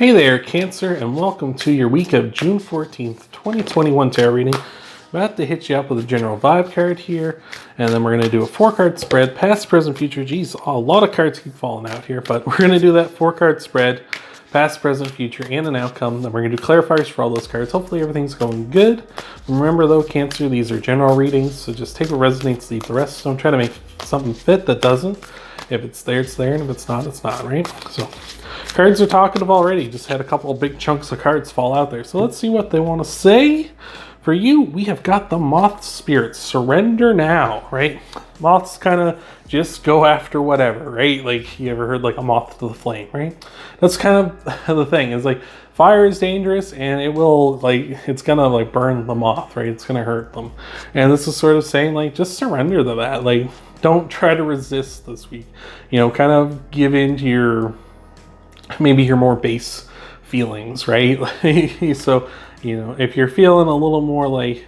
Hey there, Cancer, and welcome to your week of June 14th, 2021 tarot reading. About to hit you up with a general vibe card here, and then we're going to do a 4-card spread, past, present, future. Geez, a lot of cards keep falling out here, but we're going to do that 4-card spread, past, present, future, and an outcome. Then we're going to do clarifiers for all those cards. Hopefully everything's going good. Remember though, Cancer, these are general readings, so just take what resonates, leave the rest. Don't try to make something fit that doesn't. If it's there, it's there, and if it's not, it's not, right? So, cards are talkative already. Just had a couple of big chunks of cards fall out there. So let's see what they want to say. For you, we have got the Moth Spirit. Surrender now, right? Moths kind of just go after whatever, right? Like, you ever heard like a moth to the flame, right? That's kind of the thing. Is like, fire is dangerous and it will, like, it's gonna like burn the moth, right? It's gonna hurt them. And this is sort of saying, like, just surrender to that. Like, don't try to resist this week. You know, kind of give in to your, maybe your more base feelings, right? So, you know, if you're feeling a little more like,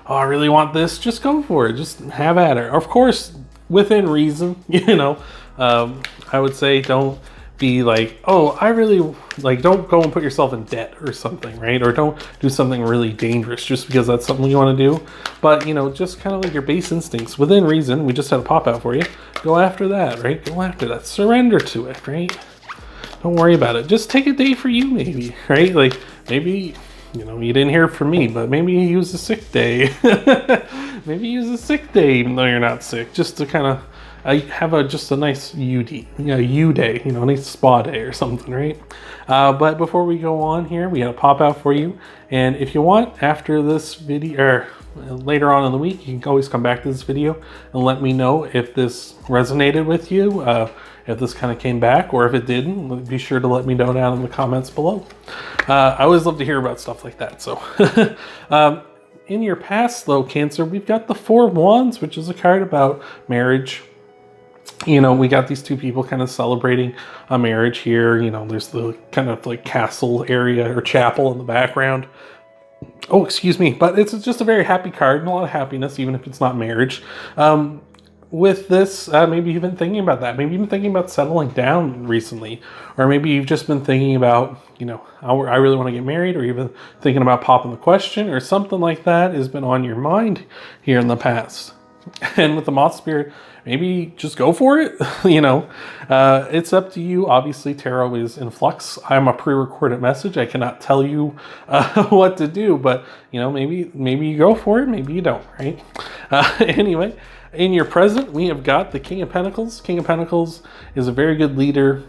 oh, I really want this, just go for it. Just have at it. Of course, within reason, you know. I would say don't be like, oh, I really, like, don't go and put yourself in debt or something, right? Or don't do something really dangerous just because that's something you want to do. But, you know, just kind of like your base instincts within reason. We just had a pop out for you. Go after that, right? Go after that. Surrender to it, right? Don't worry about it. Just take a day for you, maybe, right? Like, maybe, you know, you didn't hear from me, but maybe you use a sick day. Maybe use a sick day even though you're not sick, just to kind of have just a nice you day, a nice spa day or something, right? But before we go on here, we got a pop out for you. And if you want, after this video, or later on in the week, you can always come back to this video and let me know if this resonated with you, if this kind of came back, or if it didn't. Be sure to let me know down in the comments below. I always love to hear about stuff like that. So in your past though, Cancer, we've got the Four of Wands, which is a card about marriage. You know, we got these two people kind of celebrating a marriage here. You know, there's the kind of like castle area or chapel in the background. Oh, excuse me. But it's just a very happy card and a lot of happiness, even if it's not marriage. With this, maybe you've been thinking about that. Maybe you've been thinking about settling down recently. Or maybe you've just been thinking about, you know, I really want to get married, or you've been thinking about popping the question, or something like that has been on your mind here in the past. And with the Moth Spirit, maybe just go for it. You know, it's up to you. Obviously, tarot is in flux. I'm a pre-recorded message. I cannot tell you what to do, but, you know, maybe you go for it. Maybe you don't, right? Anyway, in your present, we have got the King of Pentacles. King of Pentacles is a very good leader,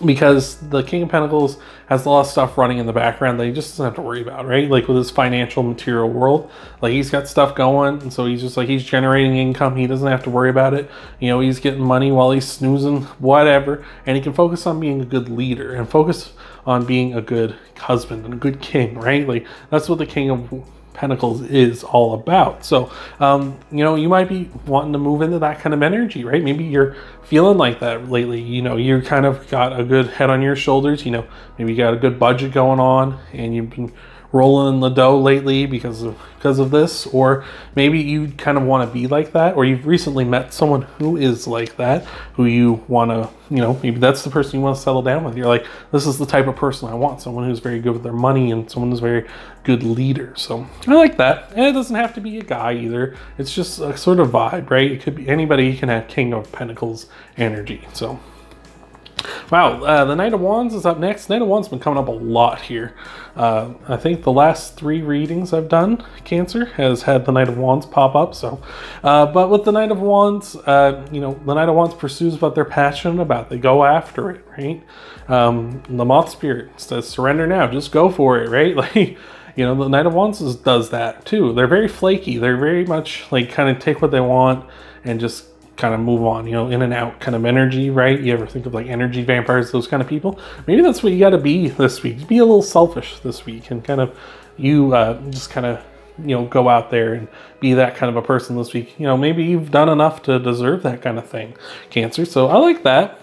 because the King of Pentacles has a lot of stuff running in the background that he just doesn't have to worry about, right? Like with his financial material world, like he's got stuff going, and so he's just like, he's generating income. He doesn't have to worry about it. You know, he's getting money while he's snoozing, whatever, and he can focus on being a good leader and focus on being a good husband and a good king, right? Like that's what the King of Pentacles is all about. So, you know, you might be wanting to move into that kind of energy, right? Maybe you're feeling like that lately. You know, you kind of got a good head on your shoulders. You know, maybe you got a good budget going on, and you've been rolling in the dough lately because of this. Or maybe you kind of want to be like that, or you've recently met someone who is like that, who you want to, you know, maybe that's the person you want to settle down with. You're like, this is the type of person I want, someone who's very good with their money and someone who's very good leader. So I like that. And it doesn't have to be a guy either. It's just a sort of vibe, right? It could be anybody can have King of Pentacles energy. So wow, the Knight of Wands is up next. Knight of Wands has been coming up a lot here. I think the last 3 readings I've done, Cancer, has had the Knight of Wands pop up. So, but with the Knight of Wands, you know, the Knight of Wands pursues what they're passionate about. They go after it, right? The Moth Spirit says, surrender now. Just go for it, right? Like, you know, the Knight of Wands does that too. They're very flaky. They're very much like kind of take what they want and just kind of move on, you know, in and out kind of energy, right? You ever think of like energy vampires, those kind of people? Maybe that's what you got to be this week. Be a little selfish this week and kind of just kind of, you know, go out there and be that kind of a person this week. You know, maybe you've done enough to deserve that kind of thing, Cancer. So I like that.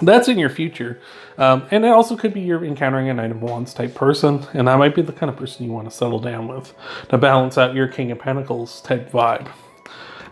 That's in your future. And it also could be you're encountering a Knight of Wands type person, and that might be the kind of person you want to settle down with to balance out your King of Pentacles type vibe.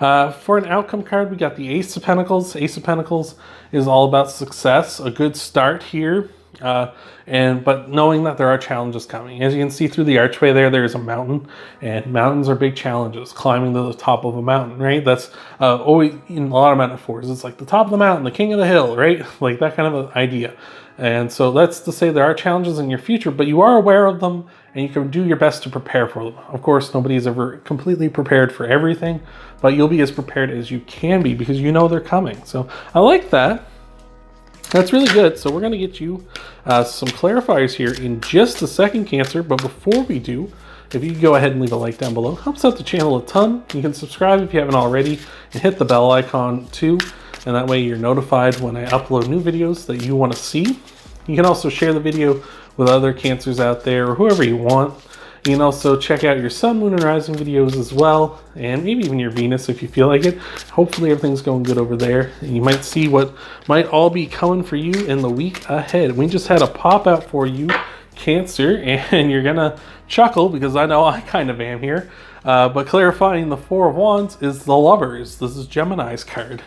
For an outcome card, we got the Ace of Pentacles. Ace of Pentacles is all about success, a good start here. But knowing that there are challenges coming. As you can see through the archway there's a mountain, and mountains are big challenges. Climbing to the top of a mountain, right? That's always in a lot of metaphors. It's like the top of the mountain, the king of the hill, right? Like that kind of an idea. And so that's to say there are challenges in your future, but you are aware of them and you can do your best to prepare for them. Of course, nobody's ever completely prepared for everything, but you'll be as prepared as you can be because you know they're coming. So I like that. That's really good. So we're going to get you some clarifiers here in just a second, Cancer. But before we do, if you could go ahead and leave a like down below, helps out the channel a ton. You can subscribe if you haven't already and hit the bell icon too. And that way you're notified when I upload new videos that you want to see. You can also share the video with other Cancers out there or whoever you want. You can also check out your Sun, Moon, and Rising videos as well, and maybe even your Venus if you feel like it. Hopefully everything's going good over there. And you might see what might all be coming for you in the week ahead. We just had a pop out for you, Cancer, and you're gonna chuckle because I know I kind of am here. But clarifying the Four of Wands is the Lovers. This is Gemini's card.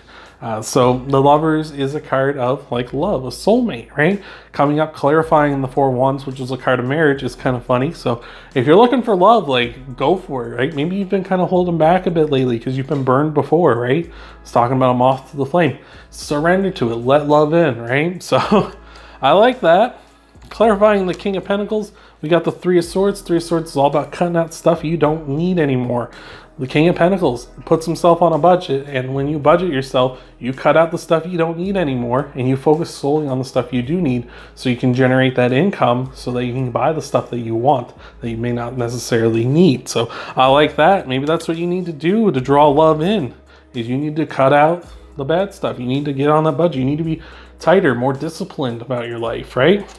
So the Lovers is a card of like love, a soulmate, right? Coming up, clarifying the Four of Wands, which is a card of marriage, is kind of funny. So if you're looking for love, like go for it, right? Maybe you've been kind of holding back a bit lately because you've been burned before, right? It's talking about a moth to the flame. Surrender to it, let love in, right? So I like that. Clarifying the King of Pentacles, we got the Three of Swords. Three of Swords is all about cutting out stuff you don't need anymore. The King of Pentacles puts himself on a budget, and when you budget yourself, you cut out the stuff you don't need anymore, and you focus solely on the stuff you do need, so you can generate that income so that you can buy the stuff that you want, that you may not necessarily need. So I like that. Maybe that's what you need to do to draw love in, is you need to cut out the bad stuff. You need to get on that budget. You need to be tighter, more disciplined about your life, right?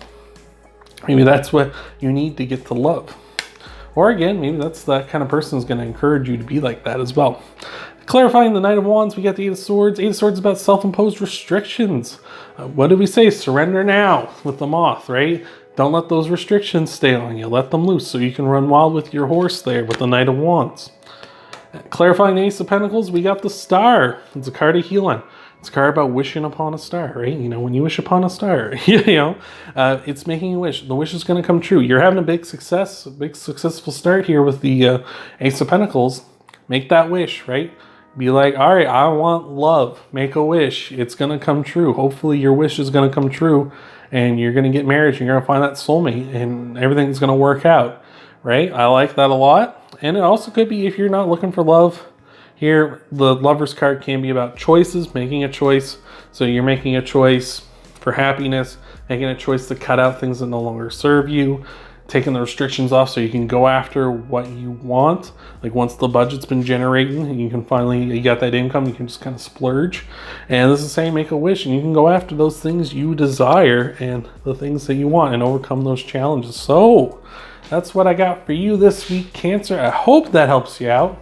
Maybe that's what you need to get to love. Or again, maybe that's that kind of person who's going to encourage you to be like that as well. Clarifying the Knight of Wands, we got the Eight of Swords. Eight of Swords is about self-imposed restrictions. What did we say? Surrender now with the Moth, right? Don't let those restrictions stay on you. Let them loose so you can run wild with your horse there with the Knight of Wands. Clarifying the Ace of Pentacles, we got the Star. It's a card of healing. It's a card about wishing upon a star, right? You know, when you wish upon a star, it's making a wish. The wish is going to come true. You're having a big success, a big successful start here with the Ace of Pentacles. Make that wish, right? Be like, all right, I want love. Make a wish. It's going to come true. Hopefully your wish is going to come true and you're going to get married. You're going to find that soulmate and everything's going to work out, right? I like that a lot. And it also could be if you're not looking for love. Here, the Lover's card can be about choices, making a choice. So you're making a choice for happiness, making a choice to cut out things that no longer serve you, taking the restrictions off so you can go after what you want. Like once the budget's been generating and you can finally, you got that income, you can just kind of splurge. And this is saying make a wish and you can go after those things you desire and the things that you want and overcome those challenges. So that's what I got for you this week, Cancer. I hope that helps you out.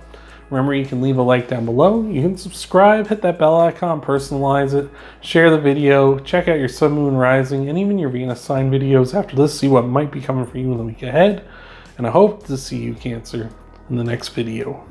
Remember, you can leave a like down below. You can subscribe, hit that bell icon, personalize it, share the video, check out your Sun, Moon, Rising, and even your Venus sign videos after this. See what might be coming for you in the week ahead. And I hope to see you, Cancer, in the next video.